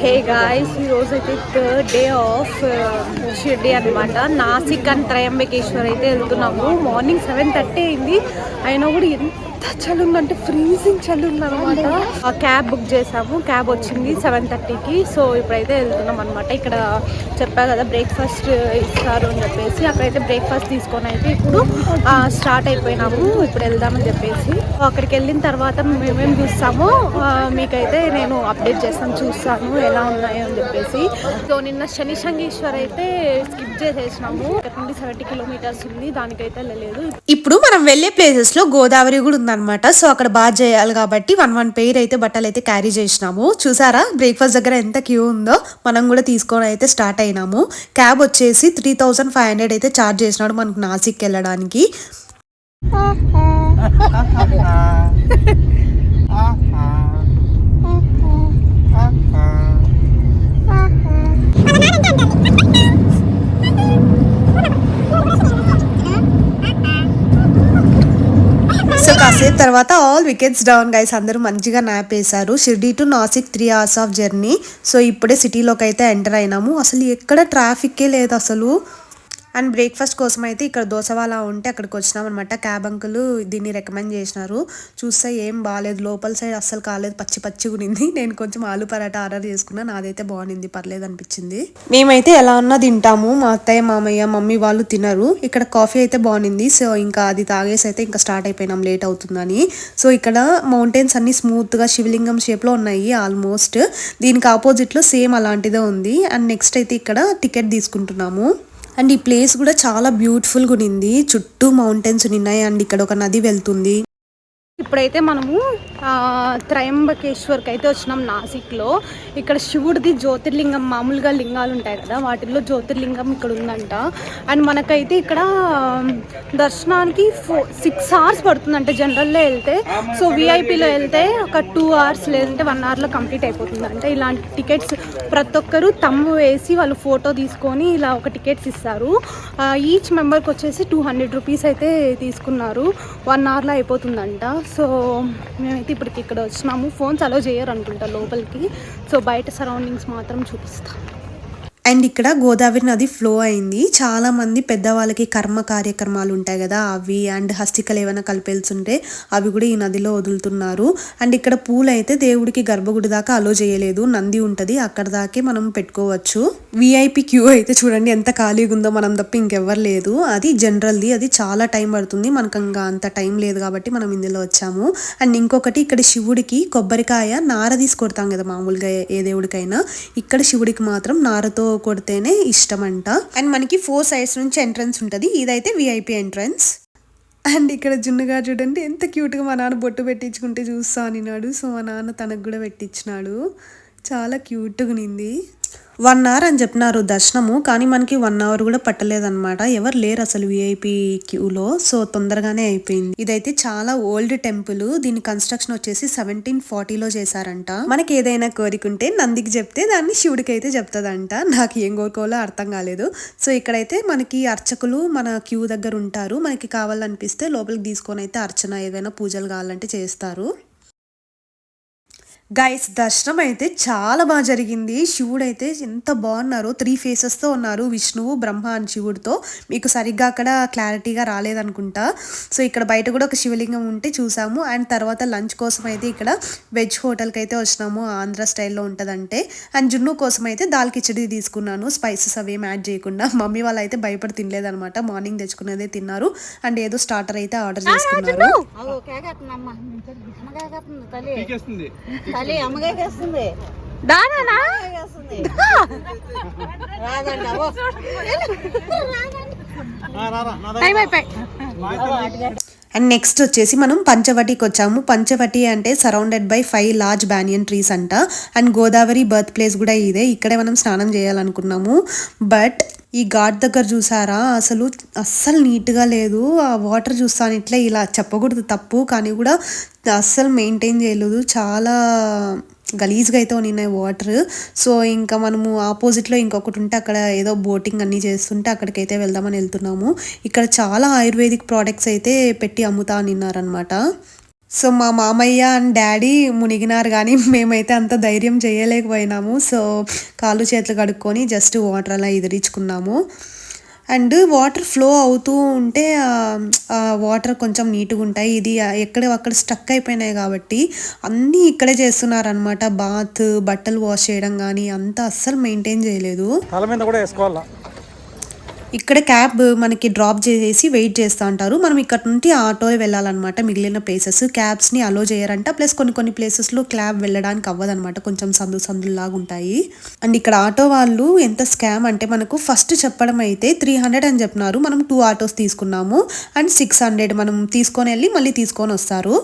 Hey guys, ఈరోజు అయితే third day of Shirdi అనమాట. నాసిక్ అండ్ త్రయంబకేశ్వర్ అయితే వెళ్తున్నాము. మార్నింగ్ 7:30 అయింది, అయినా కూడా ఎంత చలి ఉందంటే ఫ్రీజింగ్ చలి ఉందన్నమాట. ఆ క్యాబ్ బుక్ చేసాము, క్యాబ్ వచ్చింది 7:30కి. సో ఇప్పుడైతే వెళ్తున్నాం అనమాట. ఇక్కడ చెప్పా కదా బ్రేక్ఫాస్ట్ ఇస్తారు అని చెప్పేసి, అక్కడైతే బ్రేక్ఫాస్ట్ తీసుకొని అయితే ఇప్పుడు స్టార్ట్ అయిపోయినాము. ఇప్పుడు వెళ్దామని చెప్పేసి అక్కడికి వెళ్ళిన తర్వాత మేమేం చూస్తామో మీకైతే నేను అప్డేట్ చేస్తాను, చూస్తాను ఎలా ఉన్నాయో అని చెప్పేసి. సో నిన్న శని శంగేశ్వర్ అయితే స్కిప్ చేసేసినాము. ఇక్కడ నుండి 70 కిలోమీటర్స్ ఉంది, దానికైతే వెళ్ళలేదు. ఇప్పుడు మనం వెళ్ళే ప్లేసెస్ లో గోదావరి కూడా ఉందన్నమాట. సో అక్కడ బాగా చేయాలి కాబట్టి వన్ పెయిర్ అయితే బట్టలు అయితే క్యారీ చేసినాము. చూసారా బ్రేక్ఫాస్ట్ దగ్గర ఎంత క్యూ ఉందో. మనం కూడా తీసుకొని అయితే స్టార్ట్ అయినాము. క్యాబ్ వచ్చేసి 3500 అయితే ఛార్జ్ చేసినాడు మనకు నాసిక్ వెళ్ళడానికి. సో కాసేపు తర్వాత ఆల్ వికెట్స్ డౌన్ గైస్, అందరూ మంచిగా న్యాప్ వేశారు. Shirdi to Nashik 3 hours of journey. So ఇప్పుడే సిటీలోకి అయితే ఎంటర్ అయినాము. అసలు ఎక్కడ ట్రాఫిక్కే లేదు అసలు. అండ్ బ్రేక్ఫాస్ట్ కోసం అయితే ఇక్కడ దోసవాలా ఉంటే అక్కడికి వచ్చినాం అనమాట. క్యాబ్ అంకుల్ దీన్ని రికమెండ్ చేసినారు. చూస్తే ఏం బాగాలేదు, లోపల సైడ్ అస్సలు కాలేదు, పచ్చి పచ్చిగా ఉన్నింది. నేను కొంచెం ఆలు పరాటా ఆర్డర్ చేసుకున్నాను, నాదైతే బాగుంది, పర్లేదు అనిపించింది. మేమైతే ఎలా ఉన్నా తింటాము, మా అత్తయ్య మామయ్య మమ్మీ వాళ్ళు తినరు. ఇక్కడ కాఫీ అయితే బాగుంది. సో ఇంకా అది తాగేసి అయితే ఇంకా స్టార్ట్ అయిపోయినాం, లేట్ అవుతుందని. సో ఇక్కడ మౌంటైన్స్ అన్ని స్మూత్ గా శివలింగం షేప్ లో ఉన్నాయి ఆల్మోస్ట్. దీనికి ఆపోజిట్ లో సేమ్ అలాంటిదే ఉంది. అండ్ నెక్స్ట్ అయితే ఇక్కడ టికెట్ తీసుకుంటున్నాము. అండ్ ఈ ప్లేస్ కూడా చాలా బ్యూటిఫుల్గా ఉన్నింది, చుట్టూ మౌంటైన్స్ ఉన్నాయి. అండ్ ఇక్కడ ఒక నది వెళ్తుంది. ఇప్పుడైతే మనము త్రయంబకేశ్వర్కి అయితే వచ్చినాం నాసిక్లో. ఇక్కడ శివుడిది జ్యోతిర్లింగం, మామూలుగా లింగాలు ఉంటాయి కదా, వాటిల్లో జ్యోతిర్లింగం ఇక్కడ ఉందంట. అండ్ మనకైతే ఇక్కడ దర్శనానికి 6 hours పడుతుందంట జనరల్లో వెళ్తే. సో విఐపిలో వెళ్తే ఒక 2 hours లేదంటే 1 hourలో కంప్లీట్ అయిపోతుందంట. ఇలాంటి టికెట్స్ ప్రతి ఒక్కరు తమ్ము వేసి వాళ్ళు ఫోటో తీసుకొని ఇలా ఒక టికెట్స్ ఇస్తారు. ఈచ్ మెంబర్కి వచ్చేసి 200 రూపీస్ అయితే తీసుకున్నారు. 1 hourలో అయిపోతుందంట. సో మేమైతే ఇప్పటికి ఇక్కడ వచ్చినాము. ఫోన్స్ అలో చేయరు అనుకుంటా లోపలికి. సో బయట సరౌండింగ్స్ మాత్రం చూపిస్తాం. అండ్ ఇక్కడ గోదావరి నది ఫ్లో అయింది. చాలా మంది పెద్దవాళ్ళకి కర్మ కార్యక్రమాలు ఉంటాయి కదా, అవి అండ్ హస్తికలు ఏమైనా కలిపేల్సుంటే అవి కూడా ఈ నదిలో వదులుతున్నారు. అండ్ ఇక్కడ పూలు అయితే దేవుడికి గర్భగుడి దాకా అలో చేయలేదు, నంది ఉంటుంది అక్కడ దాకే మనం పెట్టుకోవచ్చు. విఐపి క్యూ అయితే చూడండి ఎంత ఖాళీగా ఉందో, మనం తప్ప ఇంకెవ్వరు లేదు. అది జనరల్ది, అది చాలా టైం పడుతుంది. మనకు ఇంకా అంత టైం లేదు కాబట్టి మనం ఇందులో వచ్చాము. అండ్ ఇంకొకటి ఇక్కడ శివుడికి కొబ్బరికాయ నార తీసి కొడతాం కదా మామూలుగా ఏ దేవుడికైనా, ఇక్కడ శివుడికి మాత్రం నారతో కొడితేనే ఇష్టం అంట. అండ్ మనకి 4 sides నుంచి ఎంట్రన్స్ ఉంటుంది, ఇదైతే విఐపి ఎంట్రన్స్. అండ్ ఇక్కడ జున్నుగా చూడండి ఎంత క్యూట్గా మా నాన్న బొట్టు పెట్టించుకుంటే చూస్తా అనినాడు. సో మా నాన్న తనకు కూడా పెట్టించినాడు, చాలా క్యూట్గా ఉన్నింది. 1 hour అని చెప్పినారు దర్శనము, కానీ మనకి 1 hour కూడా పట్టలేదన్నమాట. ఎవరు లేరు అసలు విఐపి క్యూలో. సో తొందరగానే అయిపోయింది. ఇదైతే చాలా ఓల్డ్ టెంపుల్. దీని కన్స్ట్రక్షన్ వచ్చేసి 1740లో చేశారంట. మనకి ఏదైనా కోరికుంటే నందికి చెప్తే దాన్ని శివుడికి అయితే చెప్తుందంట. నాకు ఏం కోరుకోవాలో అర్థం కాలేదు. సో ఇక్కడైతే మనకి అర్చకులు మన క్యూ దగ్గర ఉంటారు. మనకి కావాలనిపిస్తే లోపలికి తీసుకొని అయితే అర్చన ఏదైనా పూజలు కావాలంటే చేస్తారు. గైస్ దర్శనం అయితే చాలా బాగా జరిగింది. శివుడు అయితే ఎంత బాగున్నారో, 3 ఫేసెస్తో ఉన్నారు, విష్ణువు బ్రహ్మ అని శివుడితో. మీకు సరిగ్గా అక్కడ క్లారిటీగా రాలేదనుకుంటా. సో ఇక్కడ బయట కూడా ఒక శివలింగం ఉంటే చూసాము. అండ్ తర్వాత లంచ్ కోసం అయితే ఇక్కడ వెజ్ హోటల్కి అయితే వచ్చినాము, ఆంధ్ర స్టైల్లో ఉంటుందంటే. అండ్ జున్ను కోసం అయితే దాల్ కిచడీ తీసుకున్నాను, స్పైసెస్ అవేం యాడ్ చేయకుండా. మమ్మీ వాళ్ళు అయితే భయపడి తినలేదనమాట, మార్నింగ్ తెచ్చుకునేదే తిన్నారు. అండ్ ఏదో స్టార్టర్ అయితే ఆర్డర్ చేసుకున్నారు. అండ్ నెక్స్ట్ వచ్చేసి మనం పంచవటికి వచ్చాము. పంచవటి అంటే surrounded by 5 large banyan trees అంట. అండ్ గోదావరి బర్త్ ప్లేస్ కూడా ఇదే, ఇక్కడే మనం స్నానం చేయాలనుకున్నాము. బట్ ఈ ఘాట్ దగ్గర చూసారా, అస్సలు నీట్గా లేదు. ఆ వాటర్ చూస్తాను ఇట్లా, ఇలా చెప్పకూడదు తప్పు, కానీ కూడా అస్సలు మెయింటైన్ చేయలేదు, చాలా గలీజ్గా అయితే ఉన్నాయి వాటర్. సో ఇంకా మనము ఆపోజిట్లో ఇంకొకటి ఉంటే అక్కడ ఏదో బోటింగ్ అన్నీ చేస్తుంటే అక్కడికైతే వెళ్దామని వెళ్తున్నాము. ఇక్కడ చాలా ఆయుర్వేదిక్ ప్రోడక్ట్స్ అయితే పెట్టి అమ్ముతా అనిన్నారనమాట. సో మా మామయ్య అండ్ డాడీ మునిగినారు కానీ మేమైతే అంత ధైర్యం చేయలేకపోయినాము. సో కాళ్ళు చేతులు కడుక్కొని జస్ట్ వాటర్ అలా ఎదిరించుకున్నాము. అండ్ వాటర్ ఫ్లో అవుతూ ఉంటే వాటర్ కొంచెం నీట్గా ఉంటాయి. ఇది అక్కడ స్టక్ అయిపోయినాయి కాబట్టి అన్నీ ఇక్కడే చేస్తున్నారనమాట. బాత్, బట్టలు వాష్ చేయడం కానీ అంతా అస్సలు మెయింటైన్ చేయలేదు. తల మీద కూడా వేసుకోవాలా. ఇక్కడ క్యాబ్ మనకి డ్రాప్ చేసేసి వెయిట్ చేస్తూ ఉంటారు. మనం ఇక్కడ నుండి ఆటో వెళ్ళాలన్నమాట. మిగిలిన ప్లేసెస్ క్యాబ్స్ని అలో చేయరంట. ప్లస్ కొన్ని ప్లేసెస్లో క్యాబ్ వెళ్ళడానికి అవ్వదన్నమాట, కొంచెం సందులాగా ఉంటాయి. అండ్ ఇక్కడ ఆటో వాళ్ళు ఎంత స్కామ్ అంటే మనకు ఫస్ట్ చెప్పడం అయితే 300 అని చెప్పినారు. మనం 2 ఆటోస్ తీసుకున్నాము అండ్ 600 మనం తీసుకొని వెళ్ళి మళ్ళీ తీసుకొని వస్తారు.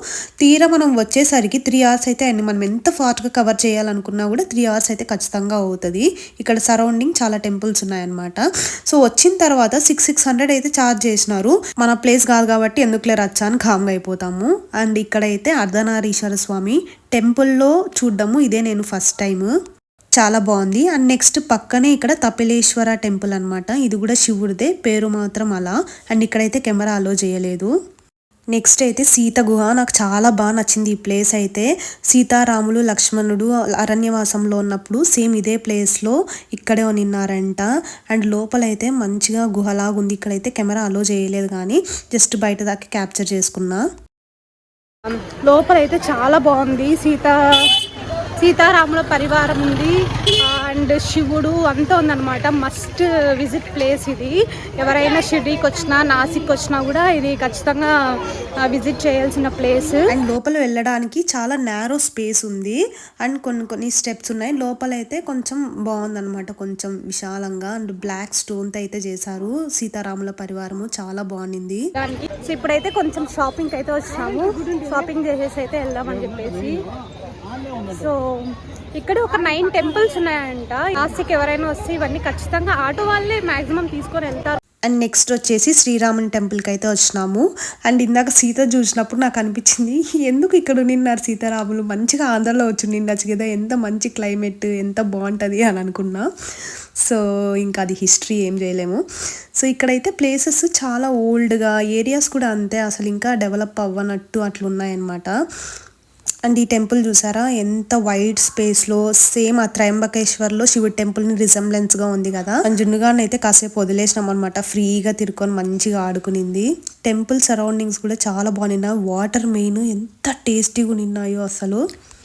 తీరా మనం వచ్చేసరికి 3 hours అయితే అండి. మనం ఎంత ఫాస్ట్గా కవర్ చేయాలనుకున్నా కూడా 3 hours అయితే ఖచ్చితంగా అవుతుంది. ఇక్కడ సరౌండింగ్ చాలా టెంపుల్స్ ఉన్నాయన్నమాట. సో వచ్చిన తర్వాత 600 అయితే ఛార్జ్ చేసినారు. మన ప్లేస్ కాదు కాబట్టి ఎందుకులే రచ్చా అని కామ్గా అయిపోతాము. అండ్ ఇక్కడైతే అర్ధనారీశ్వర స్వామి టెంపుల్లో చూడడము ఇదే నేను ఫస్ట్ టైం. చాలా బాగుంది. అండ్ నెక్స్ట్ పక్కనే ఇక్కడ తపిలేశ్వర టెంపుల్ అనమాట. ఇది కూడా శివుడిదే, పేరు మాత్రం అలా. అండ్ ఇక్కడైతే కెమెరా అలో చేయలేదు. నెక్స్ట్ అయితే సీత గుహ. నాకు చాలా బాగా నచ్చింది ఈ ప్లేస్ అయితే. సీతారాములు లక్ష్మణుడు అరణ్యవాసంలో ఉన్నప్పుడు సేమ్ ఇదే ప్లేస్లో ఇక్కడే నిన్నారంట. అండ్ లోపలైతే మంచిగా గుహలాగా ఉంది. ఇక్కడైతే కెమెరా అలో చేయలేదు కానీ జస్ట్ బయట దాకా క్యాప్చర్ చేసుకున్నా. లోపలైతే చాలా బాగుంది. సీతారాముల పరివారం ఉంది అండ్ శివుడు అంతా ఉందన్నమాట. మస్ట్ విజిట్ ప్లేస్ ఇది. ఎవరైనా షిర్డీకి వచ్చినా, నాసిక్ వచ్చినా కూడా ఇది ఖచ్చితంగా విజిట్ చేయాల్సిన ప్లేస్. అండ్ లోపల వెళ్ళడానికి చాలా నేరో స్పేస్ ఉంది అండ్ కొన్ని స్టెప్స్ ఉన్నాయి. లోపలైతే కొంచెం బాగుందన్నమాట, కొంచెం విశాలంగా. అండ్ బ్లాక్ స్టోన్తో అయితే చేశారు. సీతారాముల పరివారము చాలా బాగుంది. సో ఇప్పుడైతే కొంచెం షాపింగ్ అయితే వచ్చాము. షాపింగ్ చేసేసి అయితే వెళ్దామని చెప్పేసి. సో ఇక్కడ ఒక 9 టెంపుల్స్ ఉన్నాయంట. నాసిక్ ఎవరైనా వస్తే ఇవన్నీ ఖచ్చితంగా ఆటో వాళ్ళే మాక్సిమం తీసుకొని వెళ్తారు. అండ్ నెక్స్ట్ వచ్చేసి శ్రీరాముని టెంపుల్కి అయితే వచ్చినాము. అండ్ ఇందాక సీత చూసినప్పుడు నాకు అనిపించింది, ఎందుకు ఇక్కడ నిన్నారు సీతారాములు, మంచిగా ఆంధ్రలో వచ్చి నిండొచ్చు కదా, ఎంత మంచి క్లైమేట్, ఎంత బాగుంటుంది అని అనుకున్నా. సో ఇంకా అది హిస్టరీ, ఏం చేయలేము. సో ఇక్కడైతే ప్లేసెస్ చాలా ఓల్డ్గా, ఏరియాస్ కూడా అంతే, అసలు ఇంకా డెవలప్ అవ్వనట్టు అట్లా ఉన్నాయన్నమాట. అండ్ ఈ టెంపుల్ చూసారా ఎంత వైడ్ స్పేస్లో, సేమ్ ఆ త్రయంబకేశ్వర్లో శివుడి టెంపుల్ని రిజెంబ్లెన్స్గా ఉంది కదా. అండ్ జున్నుగాన్ని అయితే కాసేపు వదిలేసినాం అనమాట. ఫ్రీగా తిరుకొని మంచిగా ఆడుకునింది. టెంపుల్ సరౌండింగ్స్ కూడా చాలా బాగున్నాయి. వాటర్ మెయిన్ ఎంత టేస్టీగా ఉన్నాయో అసలు.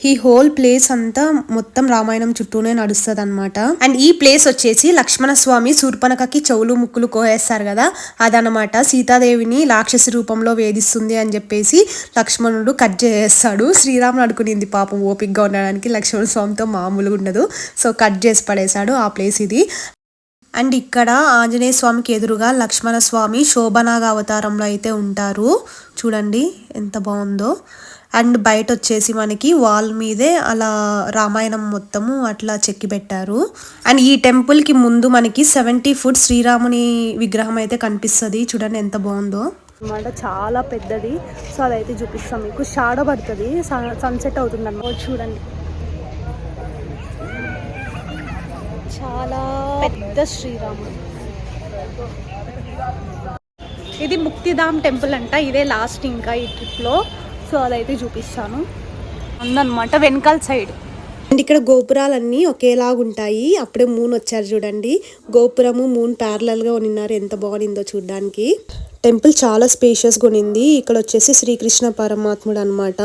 ఈ హోల్ ప్లేస్ అంతా మొత్తం రామాయణం చుట్టూనే నడుస్తుంది అనమాట. అండ్ ఈ ప్లేస్ వచ్చేసి లక్ష్మణ స్వామి శూర్పణఖకి చెవులు ముక్కులు కోసేస్తారు కదా, అదనమాట. సీతాదేవిని రాక్షసి రూపంలో వేధిస్తుంది అని చెప్పేసి లక్ష్మణుడు కట్ చేస్తాడు. శ్రీరాముడు అనుకునింది పాపం ఓపిక్గా ఉండడానికి, లక్ష్మణ స్వామితో మామూలుగా ఉండదు. సో కట్ చేసి పడేశాడు. ఆ ప్లేస్ ఇది. అండ్ ఇక్కడ ఆంజనేయ స్వామికి ఎదురుగా లక్ష్మణ స్వామి శోభనాగ అవతారంలో అయితే ఉంటారు. చూడండి ఎంత బాగుందో. అండ్ బయట వచ్చేసి మనకి వాల్ మీదే అలా రామాయణం మొత్తము అట్లా చెక్కి పెట్టారు. అండ్ ఈ టెంపుల్కి ముందు మనకి 70 foot శ్రీరాముని విగ్రహం అయితే కనిపిస్తుంది. చూడండి ఎంత బాగుందో అనమాట, చాలా పెద్దది. సో అదైతే చూపిస్తాం మీకు. షాడో పడుతుంది, సన్సెట్ అవుతుంది అన్నమాట. చూడండి చాలా పెద్ద శ్రీరాముడు. ఇది ముక్తిధామ్ టెంపుల్ అంట. ఇదే లాస్ట్ ఇంకా ఈ ట్రిప్లో. సో అదైతే చూపిస్తాను అందనమాట వెనకాల సైడ్. అండ్ ఇక్కడ గోపురాలన్నీ ఒకేలాగుంటాయి. అప్పుడే మూన్ వచ్చారు చూడండి. గోపురము మూన్ ప్యారలల్గా ఉన్నారు. ఎంత బాగుందో చూడడానికి. టెంపుల్ చాలా స్పేషియస్గా ఉన్నింది. ఇక్కడ వచ్చేసి శ్రీకృష్ణ పరమాత్ముడు అనమాట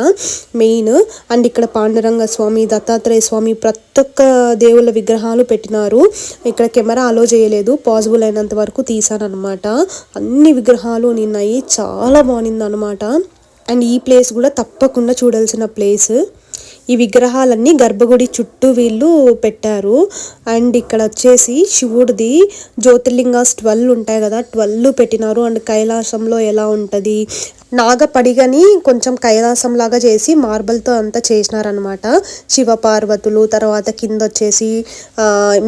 మెయిన్. అండ్ ఇక్కడ పాండురంగ స్వామి, దత్తాత్రేయ స్వామి, ప్రతి ఒక్క దేవుళ్ళ విగ్రహాలు పెట్టినారు. ఇక్కడ కెమెరా అలో చేయలేదు, పాసిబుల్ అయినంత వరకు తీసాను అనమాట. అన్ని విగ్రహాలు ఉన్నాయి, చాలా బాగుంది అనమాట. అండ్ ఈ ప్లేస్ కూడా తప్పకుండా చూడాల్సిన ప్లేస్. ఈ విగ్రహాలన్నీ గర్భగుడి చుట్టూ వీళ్ళు పెట్టారు. అండ్ ఇక్కడ వచ్చేసి శివుడిది జ్యోతిర్లింగాస్ 12 ఉంటాయి కదా, 12 పెట్టినారు. అండ్ కైలాసంలో ఎలా ఉంటుంది, నాగపడిగని కొంచెం కైలాసం లాగా చేసి మార్బల్తో అంతా చేసినారనమాట. శివ పార్వతులు, తర్వాత కింద వచ్చేసి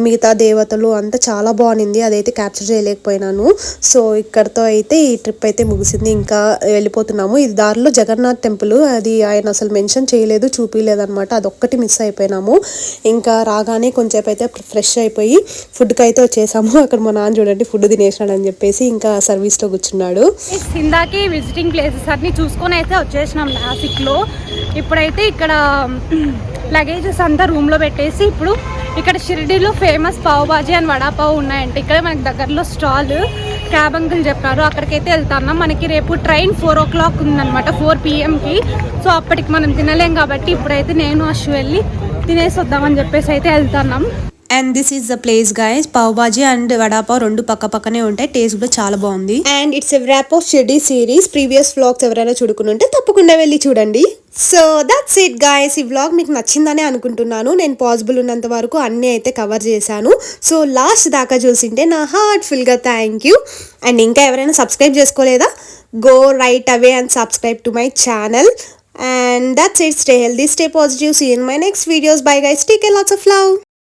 మిగతా దేవతలు అంతా చాలా బాగుంది. అదైతే క్యాప్చర్ చేయలేకపోయినాను. సో ఇక్కడతో అయితే ఈ ట్రిప్ అయితే ముగిసింది. ఇంకా వెళ్ళిపోతున్నాము. ఇది దారిలో జగన్నాథ్ టెంపుల్, అది ఆయన అసలు మెన్షన్ చేయలేదు, చూపించలేదన్నమాట. అదొక్కటి మిస్ అయిపోయినాము. ఇంకా రాగానే కొంచెంసేపు అయితే ఫ్రెష్ అయిపోయి ఫుడ్కి అయితే వచ్చేసాము. అక్కడ మా నాన్న చూడండి ఫుడ్ తినేసినాడు అని చెప్పేసి ఇంకా సర్వీస్లో కూర్చున్నాడు. ఇందాకే విజిటింగ్ ప్లేస్ ప్లేసెస్ అన్నీ చూసుకొని అయితే వచ్చేసినాం నాసిక్లో. ఇప్పుడైతే ఇక్కడ లగేజెస్ అంతా రూమ్లో పెట్టేసి ఇప్పుడు ఇక్కడ షిరిడీలో ఫేమస్ పావ్ బాజీ అండ్ వడాపావ్ ఉన్నాయంటే ఇక్కడ మనకి దగ్గరలో స్టాల్ క్యాబ్ అంకుల్ చెప్పారు, అక్కడికైతే వెళ్తున్నాం. మనకి రేపు ట్రైన్ 4 o'clock ఉందన్నమాట, 4 PM-కి. సో అప్పటికి మనం తినలేం కాబట్టి ఇప్పుడైతే నేను అశ్వ వెళ్ళి తినేసి వద్దామని చెప్పేసి అయితే వెళ్తున్నాం. And this is the place guys. Pav bhaji and vada pav రెండు పక్క పక్కనే ఉంటాయి. టేస్ట్ కూడా చాలా బాగుంది. And it's a wrap of Shirdi series. Previous vlogs ఎవరైనా చూడుకుని ఉంటే తప్పకుండా వెళ్ళి చూడండి. So that's it guys. ఈ వ్లాగ్ మీకు నచ్చిందనే అనుకుంటున్నాను. నేను పాసిబుల్ ఉన్నంత వరకు అన్నీ అయితే కవర్ చేశాను. సో లాస్ట్ దాకా చూసింటే నా హార్ట్ఫుల్గా థ్యాంక్ యూ. అండ్ ఇంకా ఎవరైనా సబ్స్క్రైబ్ చేసుకోలేదా, go right away and subscribe to my channel. And that's it. Stay healthy, stay positive. See you in my next videos. Bye guys. Take care. Lots of love.